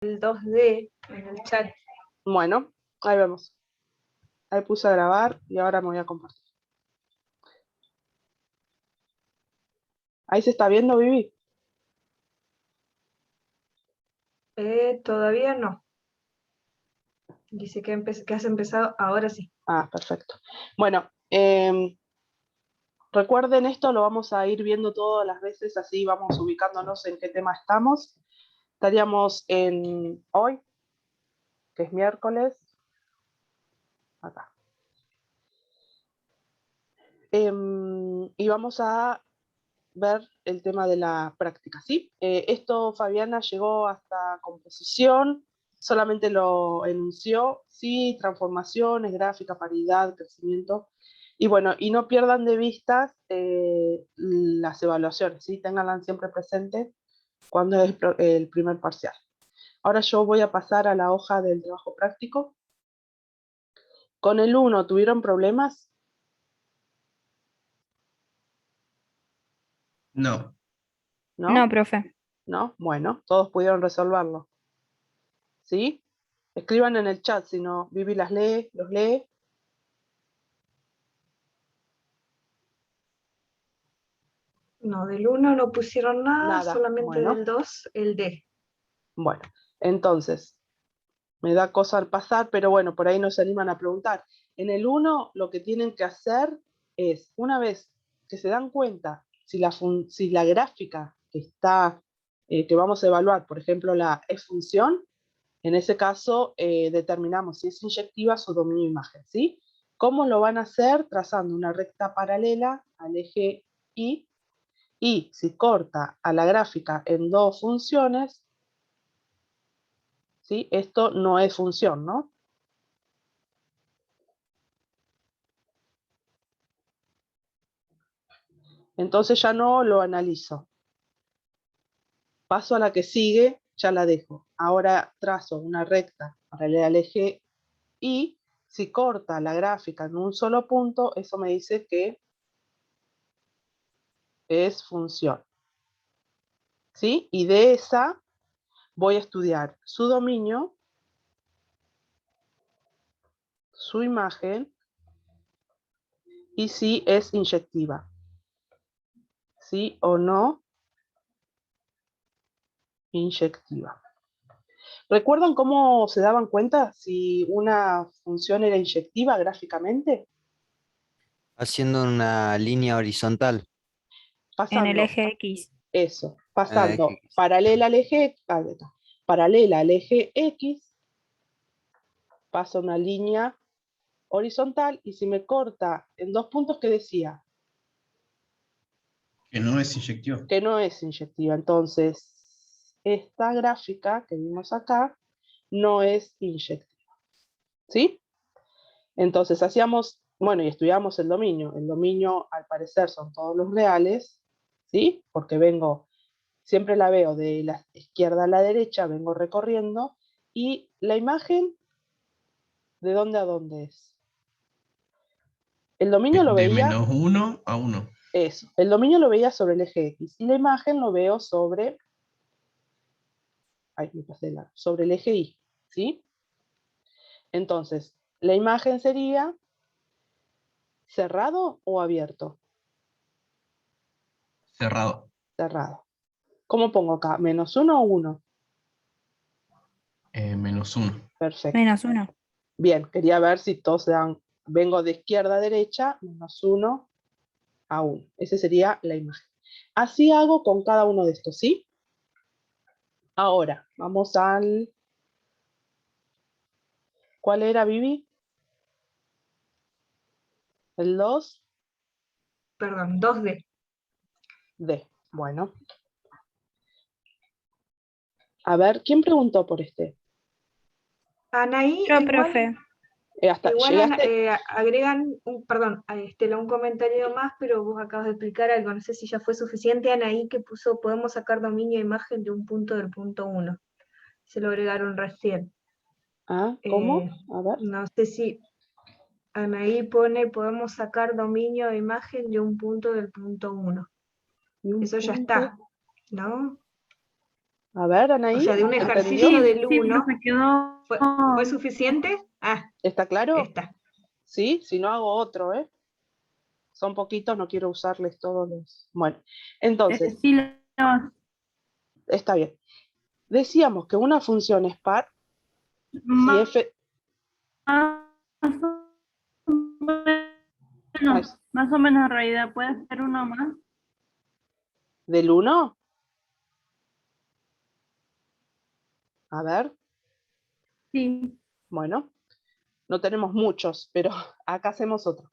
el 2D en el chat. Bueno, ahí vemos. Ahí puse a grabar y ahora me voy a compartir. ¿Ahí se está viendo, Vivi? Todavía no. Dice que has empezado, ahora sí. Ah, perfecto. Bueno, recuerden esto, lo vamos a ir viendo todas las veces, así vamos ubicándonos en qué tema estamos. Estaríamos en hoy, que es miércoles, acá. Y vamos a ver el tema de la práctica, ¿sí? Esto Fabiana llegó hasta composición, solamente lo enunció, sí, transformaciones, gráfica, paridad, crecimiento, y bueno, y no pierdan de vista las evaluaciones, ¿sí? Ténganlas siempre presentes cuando es el primer parcial. Ahora yo voy a pasar a la hoja del trabajo práctico. Con el 1, ¿tuvieron problemas? No. ¿No? No, profe. ¿No? Bueno, todos pudieron resolverlo. ¿Sí? Escriban en el chat, si no, Vivi las lee, los lee. No, del 1 no pusieron nada, Nada, solamente bueno. del 2, el D. Bueno, entonces, me da cosa al pasar, pero bueno, por ahí nos animan a preguntar. En el 1, lo que tienen que hacer es, una vez que se dan cuenta si la gráfica que está, que vamos a evaluar, por ejemplo, la es función, en ese caso determinamos si es inyectiva su dominio imagen, ¿sí? ¿Cómo lo van a hacer? Trazando una recta paralela al eje Y, y si corta a la gráfica en dos funciones, ¿sí? Esto no es función, ¿no? Entonces ya no lo analizo. Paso a la que sigue, ya la dejo. Ahora trazo una recta paralela al eje Y. Si corta la gráfica en un solo punto, eso me dice que es función. ¿Sí? Y de esa voy a estudiar su dominio, su imagen y si es inyectiva. ¿Sí o no? Inyectiva. ¿Recuerdan cómo se daban cuenta si una función era inyectiva gráficamente? Haciendo una línea horizontal. En el Pasando eje X. eso, Eje pasando X. paralela al eje X, paso una línea horizontal y si me corta en dos puntos, ¿qué decía? Que no es inyectiva. Que no es inyectiva. Entonces, esta gráfica que vimos acá no es inyectiva. ¿Sí? Entonces hacíamos, bueno, y estudiamos el dominio. El dominio, al parecer, son todos los reales, ¿sí? Porque siempre la veo de la izquierda a la derecha, vengo recorriendo, y la imagen, ¿de dónde a dónde es? El dominio lo De veía, menos 1 a 1. eso, el dominio lo veía sobre el eje X, y la imagen lo veo sobre, ay, me pasé sobre el eje Y, ¿sí? Entonces, la imagen sería cerrado o abierto. Cerrado. Cerrado. ¿Cómo pongo acá? ¿Menos 1 o 1? Menos 1. Perfecto. -1. Bien, quería ver si todos se dan, vengo de izquierda a derecha, menos 1 a 1. Esa sería la imagen. Así hago con cada uno de estos, ¿sí? Ahora, vamos al... ¿Cuál era, Vivi? El 2D. Perdón, 2D. Bueno. A ver, ¿quién preguntó por este? Anaí, Yo, igual, profe. ¿Llegaste? agregan, un comentario más, pero vos acabas de explicar algo, no sé si ya fue suficiente. Anaí que puso, podemos sacar dominio e imagen de un punto del punto 1. Se lo agregaron recién. Ah, ¿cómo? A ver. No sé si Anaí pone, podemos sacar dominio e imagen de un punto del punto 1. Eso ya está, ¿no? A ver, O Anaí, sea, de un ¿entendió? ejercicio del Sí, 1, profe, quedó. ¿fue suficiente? Ah, ¿Está claro? está. Sí, si no hago otro, ¿eh? Son poquitos, no quiero usarles todos los... Bueno, entonces, Sí, está bien. Decíamos que una función es par si más, f... o menos, más o menos en realidad. ¿Puede ser uno más? ¿Del 1? A ver, Sí. bueno, no tenemos muchos, pero acá hacemos otro.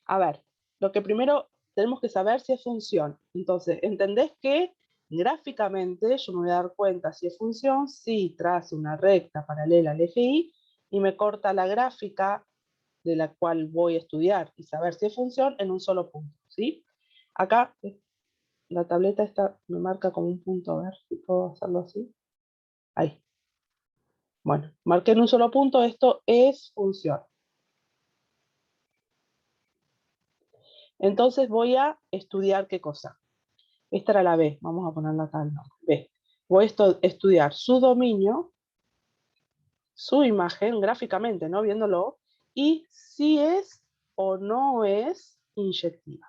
A ver, lo que primero tenemos que saber si es función. Entonces, ¿entendés que gráficamente yo me voy a dar cuenta si es función si trazo una recta paralela al eje Y y me corta la gráfica de la cual voy a estudiar y saber si es función en un solo punto, ¿sí? Acá la tableta esta me marca como un punto, a ver si puedo hacerlo así. Ahí. Bueno, marqué en un solo punto, esto es función. Entonces voy a estudiar qué cosa. Esta era la B, vamos a ponerla acá, no, B. Voy a estudiar su dominio, su imagen gráficamente, ¿no? Viéndolo, y si es o no es inyectiva.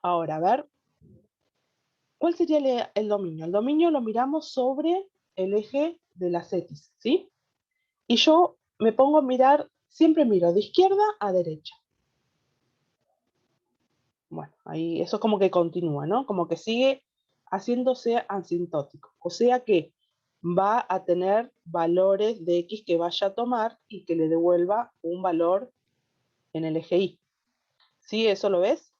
Ahora, a ver, ¿cuál sería el dominio? El dominio lo miramos sobre el eje de las X, ¿sí? Y yo me pongo a mirar, siempre miro de izquierda a derecha. Bueno, ahí eso como que continúa, ¿no? Como que sigue haciéndose asintótico. O sea que va a tener valores de X que vaya a tomar y que le devuelva un valor en el eje Y. ¿Sí? ¿Eso lo ves?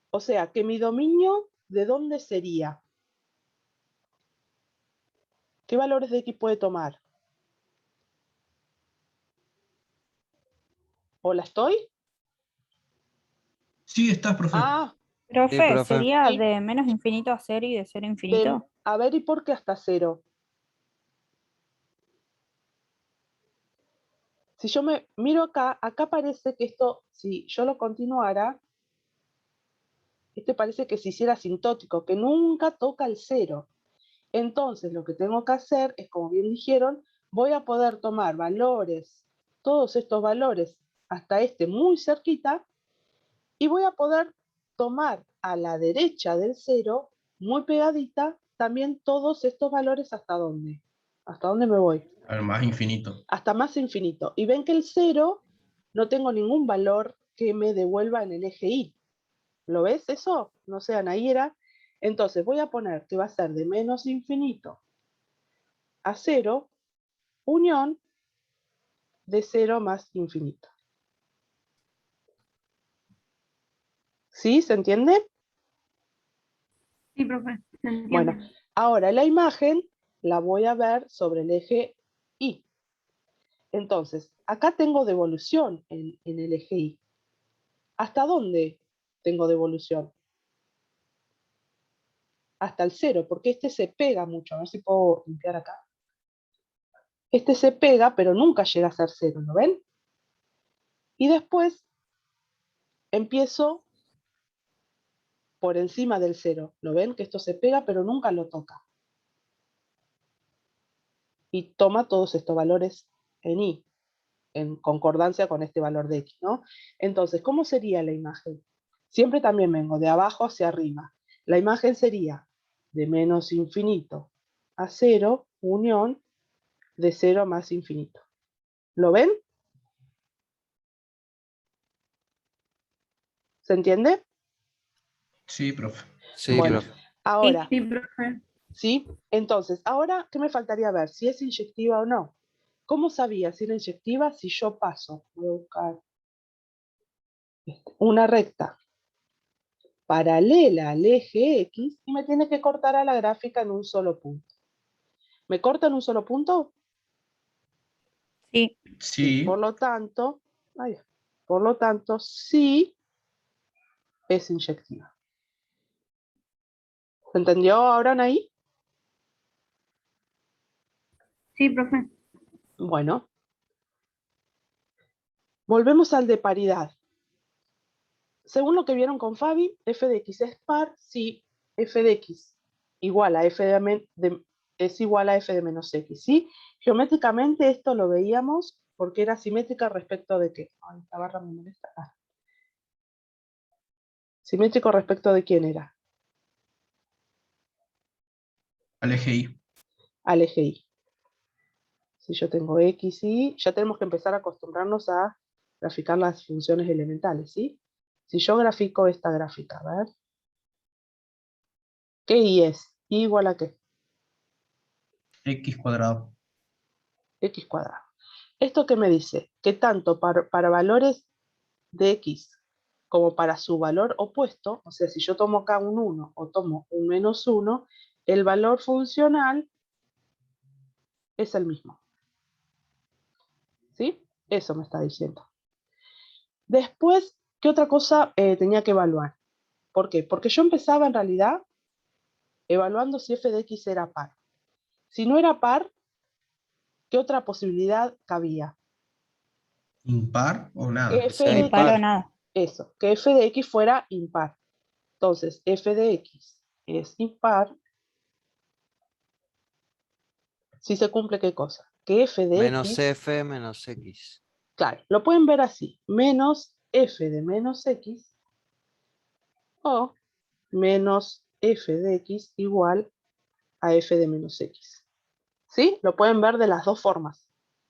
O sea que mi dominio, ¿de dónde sería? ¿Qué valores de X puede tomar? ¿Hola, estoy? Sí, estás, profe. Ah, Sí, Profe, profe. ¿sería sí. de menos infinito a cero y de cero a infinito? A ver, ¿y por qué hasta 0? Si yo me miro acá, acá parece que esto, si yo lo continuara, este parece que se hiciera asintótico, que nunca toca el 0. Entonces, lo que tengo que hacer es, como bien dijeron, voy a poder tomar valores, todos estos valores, hasta este muy cerquita, y voy a poder tomar a la derecha del 0, muy pegadita, también todos estos valores hasta dónde. ¿Hasta dónde me voy? Al más infinito. Hasta más infinito. Y ven que el 0 no tengo ningún valor que me devuelva en el eje Y. ¿Lo ves eso? No sé, ahí era. Entonces voy a poner que va a ser de menos infinito a 0, unión de 0 más infinito. ¿Sí? ¿Se entiende? Sí, profe, se Bueno, entiende. ahora la imagen la voy a ver sobre el eje Y. Entonces, acá tengo devolución en el eje Y. ¿Hasta dónde tengo devolución? Hasta el 0, porque este se pega mucho. A ver si puedo limpiar acá. Este se pega, pero nunca llega a ser 0, ¿lo ven? Y después empiezo por encima del 0. ¿Lo ven? Que esto se pega, pero nunca lo toca. Y toma todos estos valores en Y, en concordancia con este valor de X, ¿no? Entonces, ¿cómo sería la imagen? Siempre también vengo de abajo hacia arriba. La imagen sería de menos infinito a 0, unión de 0 a más infinito. ¿Lo ven? ¿Se entiende? Sí, profe. Sí, Bueno, profe. ahora, Sí, profe. ¿sí? Entonces, ahora, ¿qué me faltaría ver? Si es inyectiva o no. ¿Cómo sabía si era inyectiva si yo paso? Voy a buscar una recta paralela al eje X y me tiene que cortar a la gráfica en un solo punto. ¿Me corta en un solo punto? Sí, Sí. Sí. Por lo tanto, sí es inyectiva. ¿Se entendió ahora, Anaí? Sí, profe. Bueno, volvemos al de paridad. según lo que vieron con Fabi, f de x es par si f de x igual a f es igual a f de menos x, ¿sí? Geométricamente esto lo veíamos porque era simétrica respecto de qué. Ay, esta barra me molesta. Simétrico respecto de quién era. Al eje Y. Al eje Y. Si yo tengo x y ya tenemos que empezar a acostumbrarnos a graficar las funciones elementales, ¿sí? Si yo grafico esta gráfica, a ver. ¿Qué y es? ¿Y igual a qué? X cuadrado. X cuadrado. ¿Esto qué me dice? Que tanto para valores de x como para su valor opuesto, o sea, si yo tomo acá un 1 o tomo un menos 1, el valor funcional es el mismo. ¿Sí? Eso me está diciendo. Después, ¿qué otra cosa tenía que evaluar? ¿Por qué? Porque yo empezaba en realidad evaluando si f de x era par. Si no era par, ¿qué otra posibilidad cabía? Impar o Que nada. Que f sea de Ni par o impar. nada. eso, que f de x fuera impar. Entonces, f de x es impar si se cumple qué cosa? Que f de Menos x, f menos x. claro, lo pueden ver así, menos f de menos x o menos f de x igual a f de menos x. ¿Sí? Lo pueden ver de las dos formas,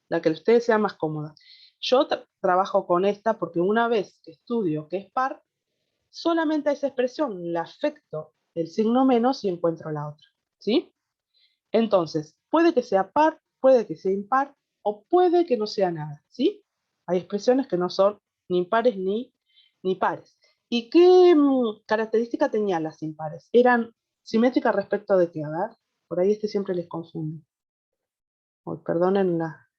la que a ustedes sea más cómoda. Yo trabajo con esta porque una vez que estudio que es par, solamente a esa expresión le afecto el signo menos y encuentro la otra. ¿Sí? Entonces, puede que sea par, puede que sea impar, o puede que no sea nada, ¿sí? Hay expresiones que no son ni impares ni pares. ¿Y qué característica tenían las impares? Eran simétricas respecto de qué, a ver, por ahí siempre les confundo. Oh, perdonen la...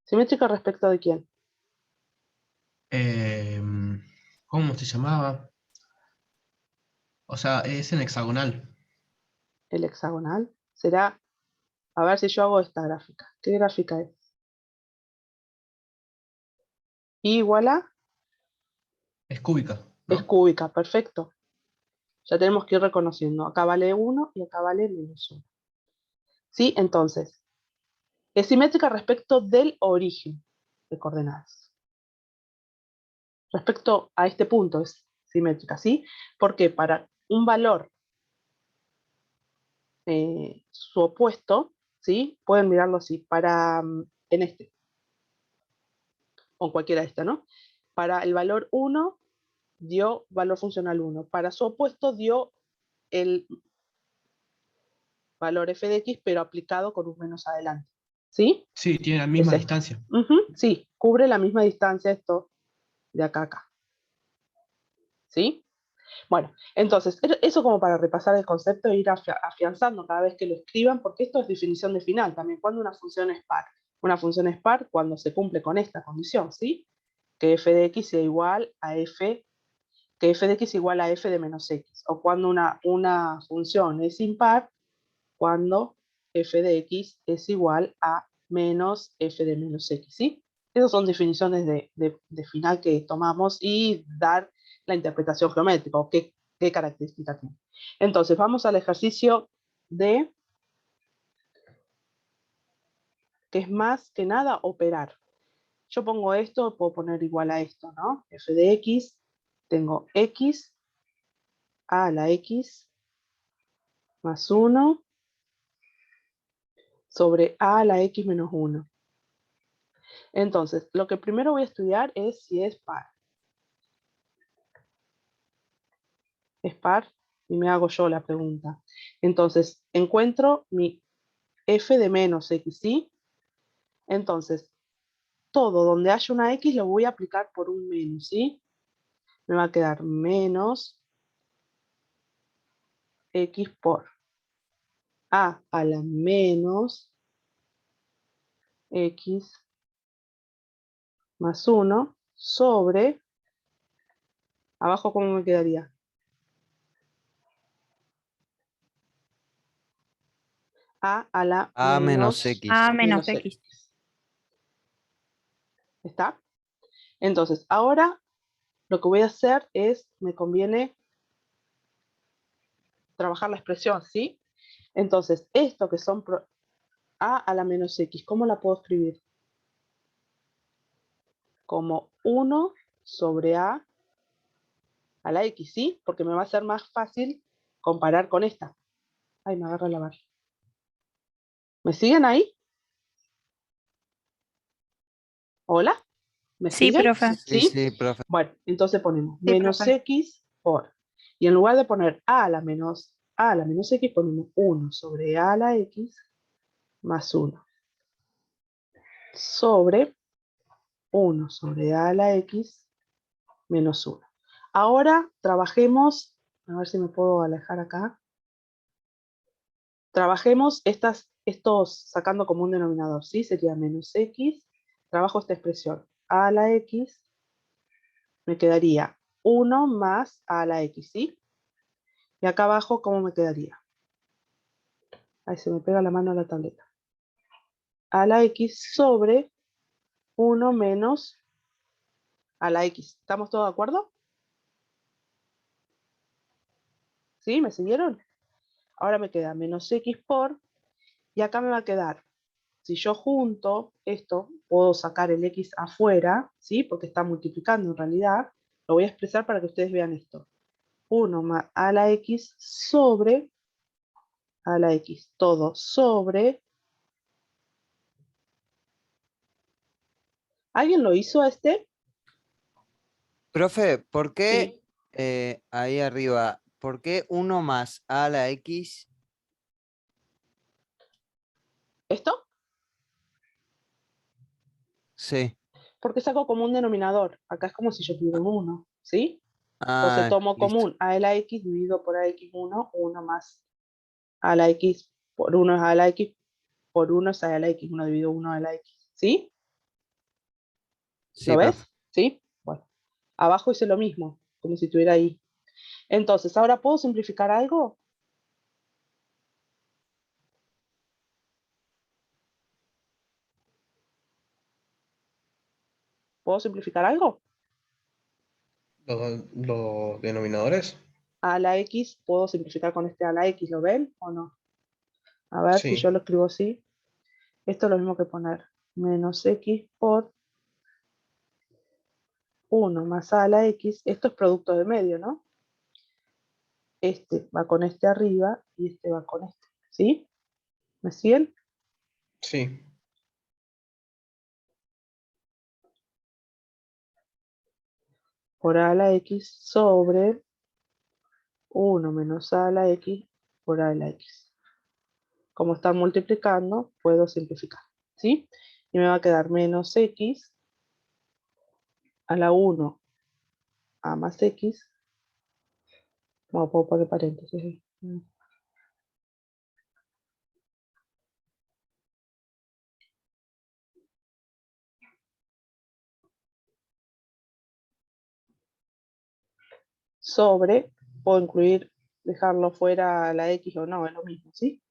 ¿Simétrica respecto de quién? ¿Cómo se llamaba? O sea, es en hexagonal. El hexagonal. Será, a ver si yo hago esta gráfica. ¿Qué gráfica es? Y igual a, Es cúbica, es ¿no? cúbica, perfecto. Ya tenemos que ir reconociendo. Acá vale 1 y acá vale menos 1. ¿Sí? Entonces, es simétrica respecto del origen de coordenadas. Respecto a este punto es simétrica, ¿sí? Porque para un valor su opuesto, ¿sí? Pueden mirarlo así, para en este, o en cualquiera de esta, ¿no? Para el valor 1 dio valor funcional 1. Para su opuesto dio el valor f de x, pero aplicado con un menos adelante. ¿Sí? Sí, tiene la Es misma esto. distancia. Sí, cubre la misma distancia esto de acá a acá. ¿Sí? Bueno, entonces, eso como para repasar el concepto e ir afianzando cada vez que lo escriban, porque esto es definición de final también, cuando una función es par. Una función es par cuando se cumple con esta condición, ¿sí? Que f de x sea igual a f, que f de x igual a f de menos x, o cuando una función es impar, cuando f de x es igual a menos f de menos x, ¿sí? Esas son definiciones de final que tomamos y dar la interpretación geométrica o qué característica tiene. Entonces, vamos al ejercicio de, que es más que nada operar. Yo pongo esto, puedo poner igual a esto, ¿no? F de x, tengo x a la x más 1 sobre a la x menos 1. Entonces, lo que primero voy a estudiar es si es par. Es par y me hago yo la pregunta. Entonces, encuentro mi f de menos x, ¿sí? Entonces, todo donde haya una x lo voy a aplicar por un menos, ¿sí? Me va a quedar menos x por a la menos x más 1 sobre, abajo ¿cómo me quedaría? A la A menos menos x. A menos menos X. x. ¿Está? Entonces, ahora lo que voy a hacer es, me conviene trabajar la expresión, ¿sí? Entonces, esto que son a a la menos x, ¿cómo la puedo escribir? Como 1 sobre a la x, ¿sí? Porque me va a ser más fácil comparar con esta. Ay, me agarra la barra. ¿Me siguen ahí? ¿Hola? ¿Me Sí, siguen? profe. Sí, ¿Sí? sí, profe. Bueno, entonces ponemos Sí, menos profe. x por. Y en lugar de poner a a la menos x, ponemos 1 sobre a la x más 1 sobre 1 sobre a la x menos 1. Ahora trabajemos, a ver si me puedo alejar acá. Trabajemos estos sacando como un denominador, ¿sí? Sería menos x. Trabajo esta expresión. A a la x me quedaría 1 más a la x, ¿sí? Y acá abajo, ¿cómo me quedaría? Ahí se me pega la mano a la tableta. A la x sobre 1 menos a la x. ¿Estamos todos de acuerdo? ¿Sí? ¿Me siguieron? Ahora me queda menos x por, y acá me va a quedar, si yo junto esto, puedo sacar el x afuera, ¿sí? Porque está multiplicando en realidad. Lo voy a expresar para que ustedes vean esto. 1 más a la x sobre a la x. Todo sobre. ¿Alguien lo hizo a este? Profe, ¿por qué Sí. ahí arriba, por qué 1 más a la x? ¿Esto? Sí. Porque saco como un denominador. Acá es como si yo tuviera un 1, ¿sí? Entonces Ah, tomo listo. común a la x dividido por a x1, 1 más a la x por 1 es a la x, por 1 es a la x, 1 dividido 1 a la x, ¿sí? ¿Lo Sí, profe. ves? ¿Sí? Bueno, abajo hice lo mismo, como si estuviera ahí. Entonces, ¿ahora puedo simplificar algo? ¿Puedo simplificar algo? Los denominadores. A la x, ¿puedo simplificar con este a la x? ¿Lo ven o no? A ver si yo Sí. lo escribo así. Esto es lo mismo que poner menos x por 1 más a la x. Esto es producto de medio, ¿no? Este va con este arriba y este va con este, ¿sí? ¿Me siguen? Sí. Por a la x sobre 1 menos a la x por a la x. Como están multiplicando, puedo simplificar, ¿sí? Y me va a quedar menos x a la 1 a más x. No, puedo poner paréntesis. Sobre, puedo incluir, dejarlo fuera a la x o no, es lo mismo, ¿sí?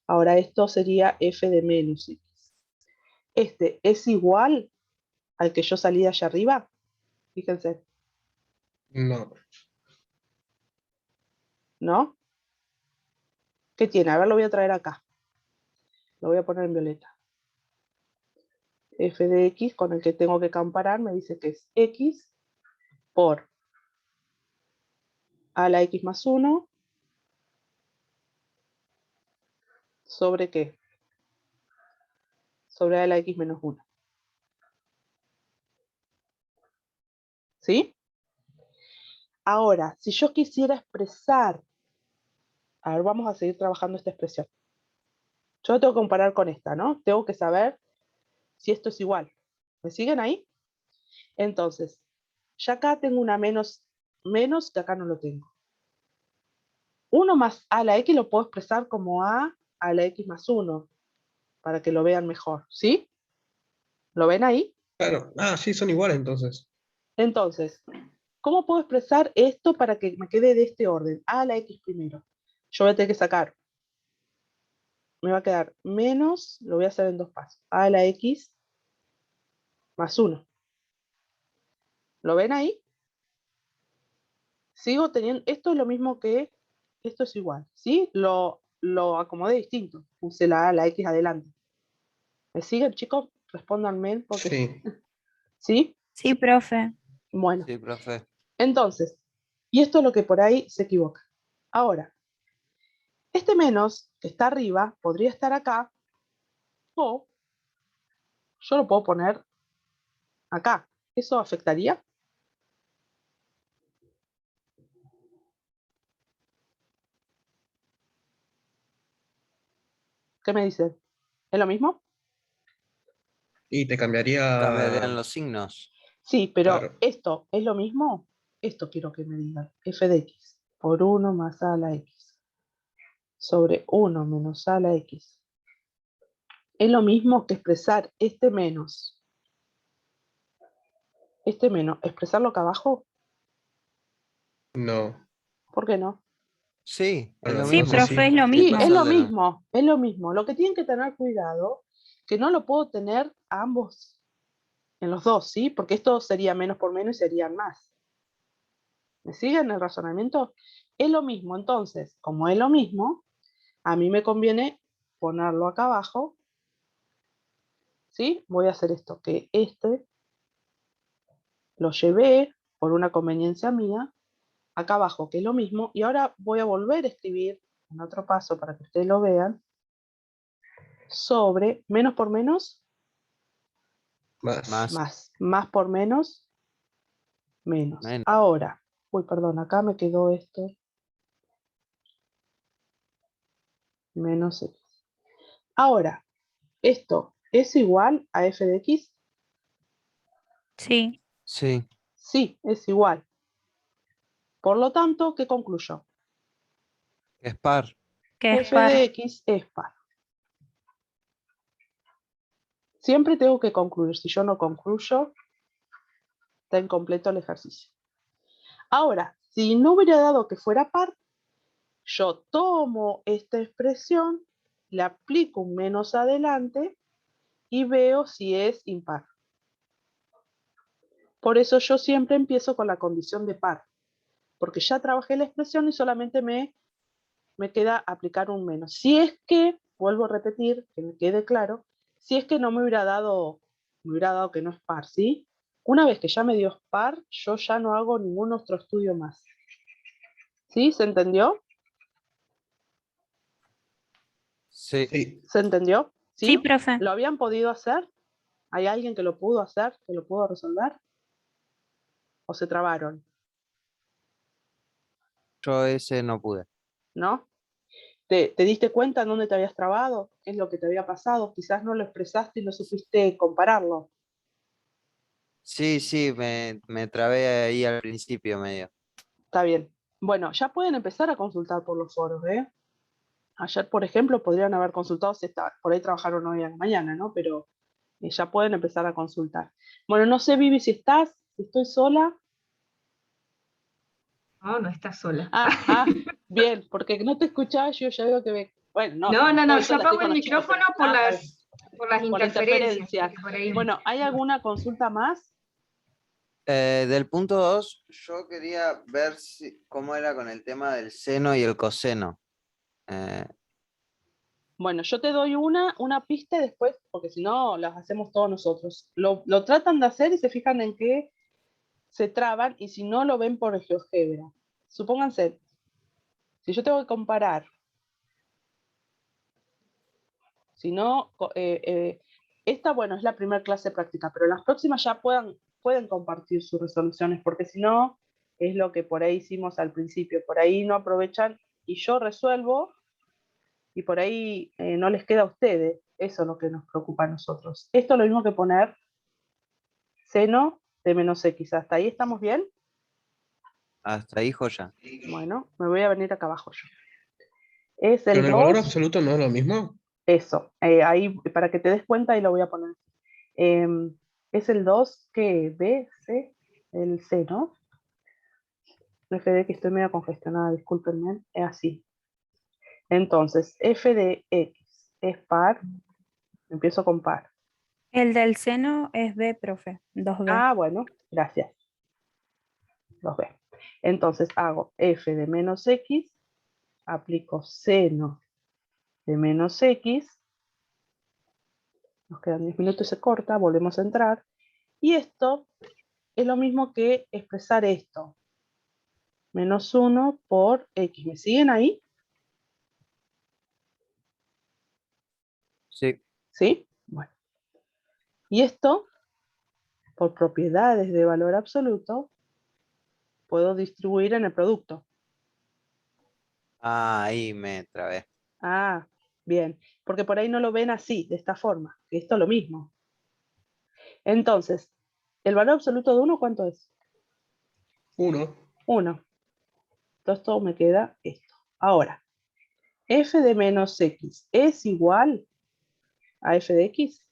Ahora esto sería f de menos x. Este es igual al que yo salí de allá arriba. Fíjense, No. ¿no? ¿Qué tiene? A ver, lo voy a traer acá. Lo voy a poner en violeta. F de x con el que tengo que comparar me dice que es x por a la x más 1 sobre qué? Sobre a la x menos 1. ¿Sí? Ahora, si yo quisiera expresar, a ver, vamos a seguir trabajando esta expresión. Yo lo tengo que comparar con esta, ¿no? Tengo que saber si esto es igual. ¿Me siguen ahí? Entonces, ya acá tengo una menos que acá no lo tengo. 1 más a la x lo puedo expresar como a la x más 1, para que lo vean mejor, ¿sí? ¿Lo ven ahí? Claro. Ah, sí, son iguales entonces. Entonces, ¿cómo puedo expresar esto para que me quede de este orden? A la x primero. Yo voy a tener que sacar, me va a quedar menos, lo voy a hacer en dos pasos, a la x más 1. ¿Lo ven ahí? Sigo teniendo, esto es lo mismo que, esto es igual, ¿sí? Lo acomodé distinto, puse la A, la X adelante. ¿Me siguen, chicos? Respóndanme, porque Sí. ¿sí? Sí, profe. Bueno, Sí, profe. entonces, y esto es lo que por ahí se equivoca. Ahora, este menos que está arriba podría estar acá, o yo lo puedo poner acá. ¿Eso afectaría? ¿Qué me dicen? ¿Es lo mismo? Y te Cambiarían cambiaría, los signos. Sí, pero claro, ¿esto es lo mismo? Esto quiero que me digan. F de x por 1 más a a la x sobre 1 menos a a la x. Es lo mismo que expresar este menos, expresarlo acá abajo. no. ¿Por qué no? Sí, es Bueno, lo Sí, mismo. entonces profe, es sí. lo Sí, mismo. es lo Pasar de la- mismo, es lo mismo. Lo que tienen que tener cuidado, que no lo puedo tener a ambos, en los dos, ¿sí? Porque esto sería menos por menos y serían más. ¿Me siguen el razonamiento? Es lo mismo, entonces, como es lo mismo, a mí me conviene ponerlo acá abajo, ¿sí? Voy a hacer esto, que este lo llevé por una conveniencia mía, acá abajo, que es lo mismo, y ahora voy a volver a escribir en otro paso para que ustedes lo vean, sobre menos por menos, Más. más por menos, menos. Menos. Ahora, uy, perdón, acá me quedó esto, menos x. Ahora, esto es igual a f de x, Sí, Sí, sí, es igual. Por lo tanto, ¿qué concluyo? es par. que es F de par. x es par. Siempre tengo que concluir. Si yo no concluyo, está incompleto el ejercicio. Ahora, si no hubiera dado que fuera par, yo tomo esta expresión, le aplico un menos adelante y veo si es impar. Por eso yo siempre empiezo con la condición de par, porque ya trabajé la expresión y solamente me queda aplicar un menos. Si es que, vuelvo a repetir, que me quede claro, si es que no me hubiera dado que no es par, ¿sí? Una vez que ya me dio par, yo ya no hago ningún otro estudio más. ¿Sí? ¿Se entendió? Sí. Sí. ¿Se entendió? Sí, ¿Sí? profe. ¿Lo habían podido hacer? ¿Hay alguien que lo pudo hacer, que lo pudo resolver? ¿O se trabaron? Yo ese no pude. ¿No? ¿Te diste cuenta en dónde te habías trabado? ¿Qué es lo que te había pasado? Quizás no lo expresaste y no supiste compararlo. Sí, sí, me trabé ahí al principio medio. Está bien. Bueno, ya pueden empezar a consultar por los foros, ¿eh? Ayer, por ejemplo, podrían haber consultado si por ahí trabajaron hoy a la mañana, ¿no? Pero ya pueden empezar a consultar. Bueno, no sé, Vivi, si estás, si estoy sola. No, no estás sola. Bien, porque no te escuchaba, yo ya veo que me... Bueno, no, No, no no, no, estoy yo sola, estoy apago con el los chicos, micrófono pero... está bien. por las Por la interferencias. interferencia. Que por ahí. Bueno, ¿hay alguna consulta más? Del punto 2, yo quería ver cómo era con el tema del seno y el coseno. Bueno, yo te doy una pista y después, porque si no, las hacemos todos nosotros. Lo tratan de hacer y se fijan en que se traban y si no lo ven por GeoGebra. Supónganse, si yo tengo que comparar, si no, esta, bueno, es la primera clase práctica, pero las próximas ya pueden compartir sus resoluciones, porque si no, es lo que por ahí hicimos al principio, por ahí no aprovechan y yo resuelvo y por ahí no les queda a ustedes. Eso es lo que nos preocupa a nosotros. Esto es lo mismo que poner seno de menos x. ¿Hasta ahí estamos bien? Hasta ahí joya. Bueno, me voy a venir acá abajo yo. Es Pero el en el valor 2, absoluto no es lo mismo. eso. Ahí, para que te des cuenta, ahí lo voy a poner. Es el 2 que B, C, el C, ¿no? F de X, estoy medio congestionada, discúlpenme, es así. Entonces, F de X es par, empiezo con par. El del seno es B, profe. 2B. Ah, bueno, gracias. 2b. Entonces hago f de menos x, aplico seno de menos x, nos quedan 10 minutos y se corta, volvemos a entrar, y esto es lo mismo que expresar esto, menos 1 por x. ¿Me siguen ahí? Sí. ¿Sí? Bueno. Y esto, por propiedades de valor absoluto, puedo distribuir en el producto. Ah, ahí me trabé. Ah, bien. Porque por ahí no lo ven así, de esta forma. Que esto es lo mismo. Entonces, ¿el valor absoluto de 1 cuánto es? 1. 1. Entonces todo me queda esto. Ahora, f de menos x es igual a f de x.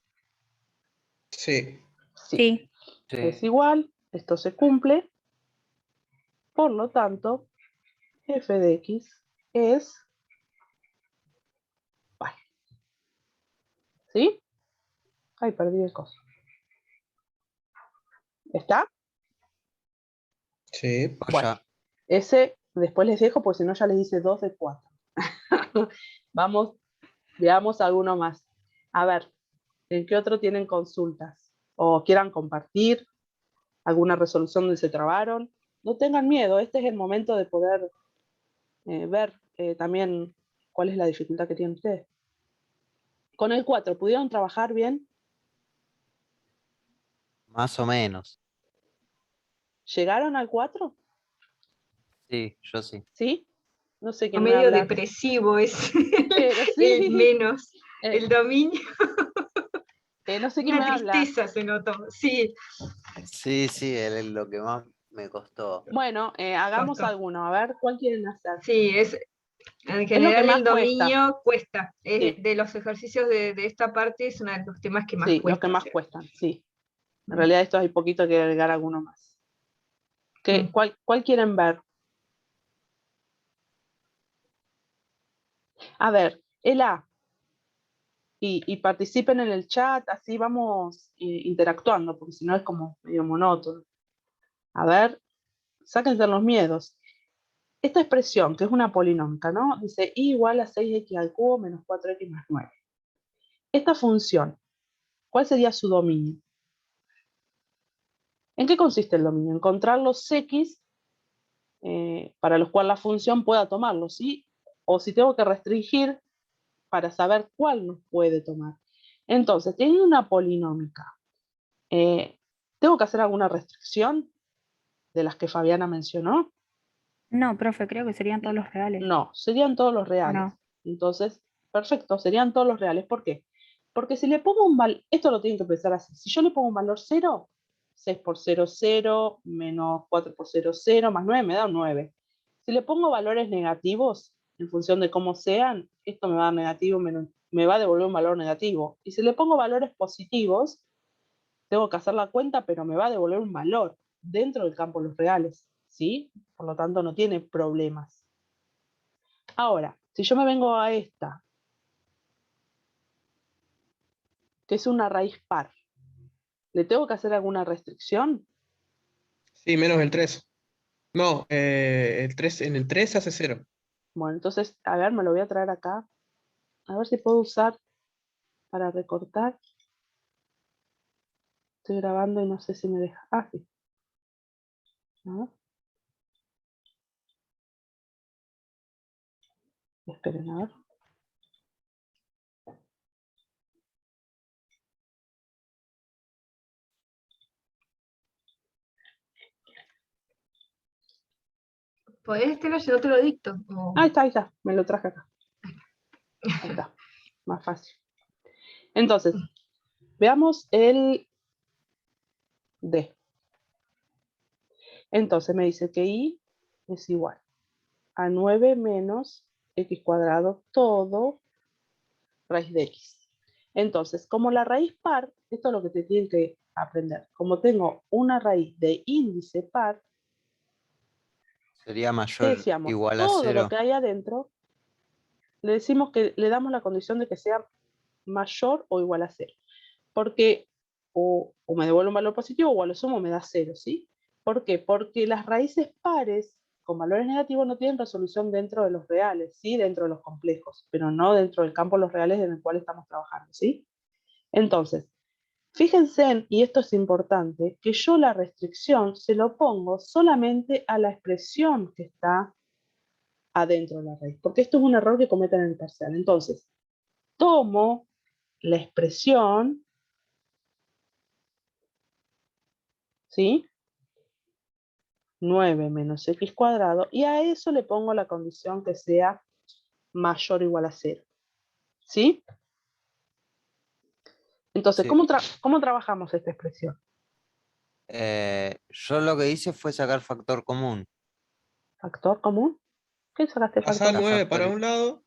Sí. Sí, Sí. es Sí. igual. Esto se cumple. Por lo tanto, f de x es pi. ¿Sí? Ay, perdí el coso. ¿Está? Sí. Bueno, Joya. ese después les dejo, porque si no ya les hice 2 de 4. Vamos, veamos alguno más. A ver, ¿en qué otro tienen consultas? O quieran compartir alguna resolución donde se trabaron. No tengan miedo, este es el momento de poder ver también cuál es la dificultad que tienen ustedes. Con el 4, ¿pudieron trabajar bien? Más o menos. ¿Llegaron al 4? Sí, yo sí. ¿Sí? No sé quién me Medio habla. depresivo es Pero el sí, menos, eh, el dominio, no sé quién una me habla. tristeza se notó, sí, Sí, sí, es lo que más me costó. Bueno, hagamos costó. alguno, a ver cuál quieren hacer. Sí, en Es lo que general más el cuesta. dominio cuesta. Sí, De los ejercicios de esta parte es uno de los temas que más sí, los que cuesta más hacer. cuestan, sí. En realidad esto hay poquito que agregar alguno más. Mm. ¿Cuál quieren ver? A ver, el A. Y participen en el chat, así vamos interactuando, porque si no es como medio monótono. A ver, sáquense los miedos. Esta expresión, que es una polinómica, ¿no? Dice y igual a 6x al cubo menos 4x más 9. Esta función, ¿cuál sería su dominio? ¿En qué consiste el dominio? Encontrar los x para los cuales la función pueda tomarlo, ¿sí? O si tengo que restringir para saber cuál nos puede tomar. Entonces, teniendo una polinómica, ¿tengo que hacer alguna restricción de las que Fabiana mencionó? No, profe, creo que serían todos los reales. No, serían todos los ¿O reales. no? Entonces, perfecto, serían todos los reales. ¿Por qué? Porque si le pongo un valor, esto lo tienen que pensar así, si yo le pongo un valor 0, 6 por 0, 0, menos 4 por 0, 0, más 9 me da un 9. Si le pongo valores negativos, en función de cómo sean, esto me va a dar negativo, me va a devolver un valor negativo. Y si le pongo valores positivos, tengo que hacer la cuenta, pero me va a devolver un valor dentro del campo de los reales, ¿sí? Por lo tanto, no tiene problemas. Ahora, si yo me vengo a esta, que es una raíz par, ¿le tengo que hacer alguna restricción? Sí, menos el 3. No, el 3, en el 3 hace 0. Bueno, entonces, a ver, me lo voy a traer acá. A ver si puedo usar para recortar. Estoy grabando y no sé si me deja. Ah, sí. A ver. Esperen, a ver. ¿Podés, Estela? Yo te lo dicto. Ahí está, ahí está. Me lo traje acá. Ahí está. Más fácil. Entonces, veamos el D. Entonces me dice que I es igual a 9 menos x cuadrado todo raíz de x. Entonces, como la raíz par, esto es lo que te tienen que aprender. Como tengo una raíz de índice par, Sería ¿qué mayor decíamos? igual a Todo lo 0. que hay adentro, le decimos que le damos la condición de que sea mayor o igual a 0. Porque o me devuelve un valor positivo o a lo sumo me da 0, ¿sí? ¿Por qué? Porque las raíces pares con valores negativos no tienen resolución dentro de los reales, sí, dentro de los complejos, pero no dentro del campo de los reales en el cual estamos trabajando, ¿sí? Entonces, fíjense, y esto es importante, que yo la restricción se lo pongo solamente a la expresión que está adentro de la raíz, porque esto es un error que cometen en el parcial. Entonces, tomo la expresión, ¿sí? 9 menos x cuadrado, y a eso le pongo la condición que sea mayor o igual a 0, ¿sí? Entonces, Sí. ¿cómo trabajamos esta expresión? Yo lo que hice fue sacar factor común. ¿Factor común? ¿Qué sacaste Pasá factor? 9 para factori- un lado,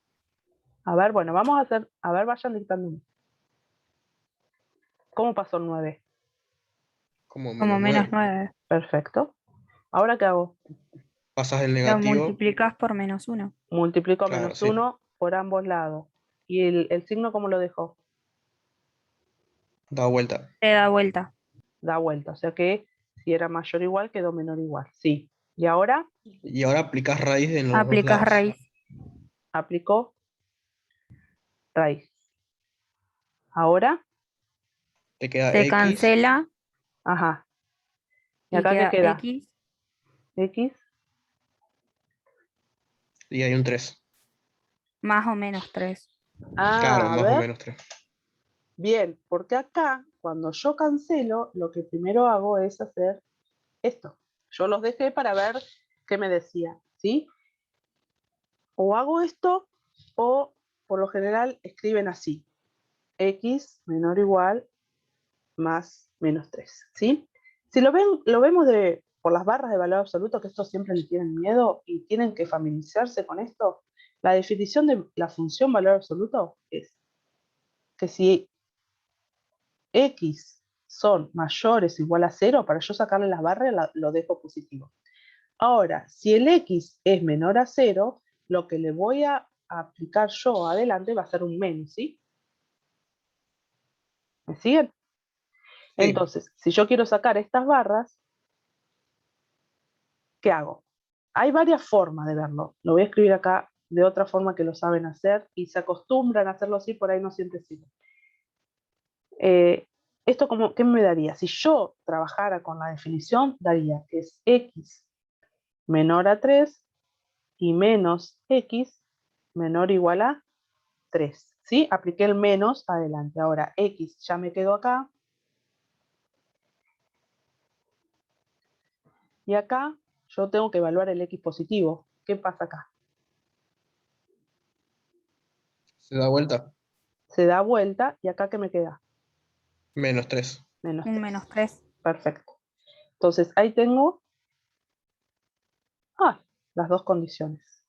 A ver, bueno, vamos a hacer, a ver, vayan dictando uno. ¿Cómo pasó el 9? como Como menos menos 9. 9. Perfecto. ¿Ahora qué hago? Pasás el Lo negativo, multiplicás por menos 1. Multiplico a claro, menos sí. 1 por ambos lados. ¿Y el signo cómo lo dejo? Da vuelta. Te da vuelta. Da vuelta. O sea que si era mayor o igual, quedó menor o igual. Sí. ¿Y ahora? Y ahora aplicás raíz en los dos Aplicás lados. raíz. Aplicó raíz. Ahora, Te queda Se X cancela ajá. ¿Y y acá qué queda queda? X. X y hay un 3. Más o menos 3. Claro, Ah, a más o ver. menos 3. Bien, porque acá, cuando yo cancelo, lo que primero hago es hacer esto. Yo los dejé para ver qué me decía, ¿sí? O hago esto, o por lo general escriben así. X menor o igual más menos 3, ¿sí? Si lo vemos por las barras de valor absoluto, que esto siempre le tienen miedo y tienen que familiarizarse con esto, la definición de la función valor absoluto es que si X son mayores o igual a 0, para yo sacarle las barras lo dejo positivo. Ahora, si el X es menor a 0, lo que le voy a aplicar yo adelante va a ser un menos, ¿sí? ¿Me siguen? Sí. Entonces, si yo quiero sacar estas barras, ¿qué hago? Hay varias formas de verlo. Lo voy a escribir acá de otra forma que lo saben hacer y se acostumbran a hacerlo así, por ahí no siempre sirve. ¿Esto qué me daría? Si yo trabajara con la definición, daría que es X menor a 3 y menos X menor o igual a 3. ¿Sí? Apliqué el menos adelante. Ahora X ya me quedó acá. Y acá yo tengo que evaluar el X positivo. ¿Qué pasa acá? Se da vuelta. Se da vuelta y acá ¿qué me queda? Menos 3. Menos Un 3. menos 3. Perfecto. Entonces ahí tengo las dos condiciones.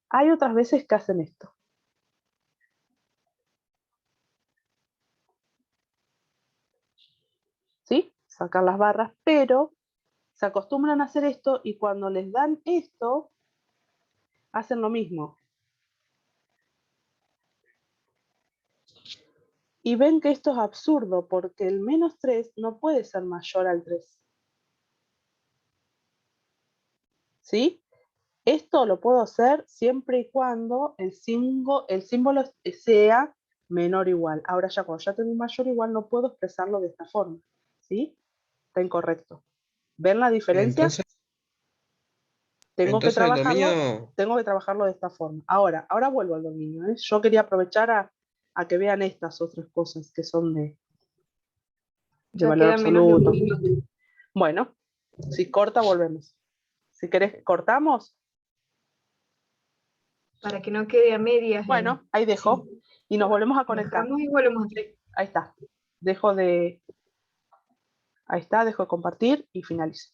Hay otras veces que hacen esto. ¿Sí? Sacar las barras, pero se acostumbran a hacer esto y cuando les dan esto, hacen lo mismo. Y ven que esto es absurdo porque el menos 3 no puede ser mayor al 3. ¿Sí? Esto lo puedo hacer siempre y cuando el símbolo sea menor o igual. Ahora ya cuando ya tengo un mayor o igual no puedo expresarlo de esta forma. ¿Sí? Está incorrecto. ¿Ven la diferencia? Entonces Tengo que el dominio, trabajarlo de esta forma. Ahora vuelvo al dominio. ¿eh? Yo quería aprovechar a que vean estas otras cosas que son de Ya valor queda menos de un absoluto. minuto. Bueno, si corta, volvemos. Si querés, cortamos. Para que no quede a medias. Bueno, ahí dejo. Sí. Y nos volvemos a conectar. Dejamos y volvemos. Sí, ahí está. Ahí está, dejo de compartir y finalizo.